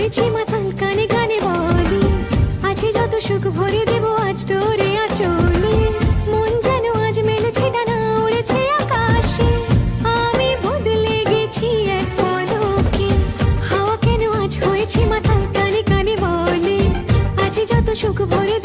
হয়েছি মাতাল কানে কানে বলে আছে যত সুখ ভরে দেব আজ তোরে আঁচলে মন যেন আজ মেলেছে ডানা উড়েছে আকাশে আমি বদলে গেছি এক পলকে হাওয়া কেন আজ হয়েছে মাতাল কানে কানে বলে আছে যত সুখ ভরে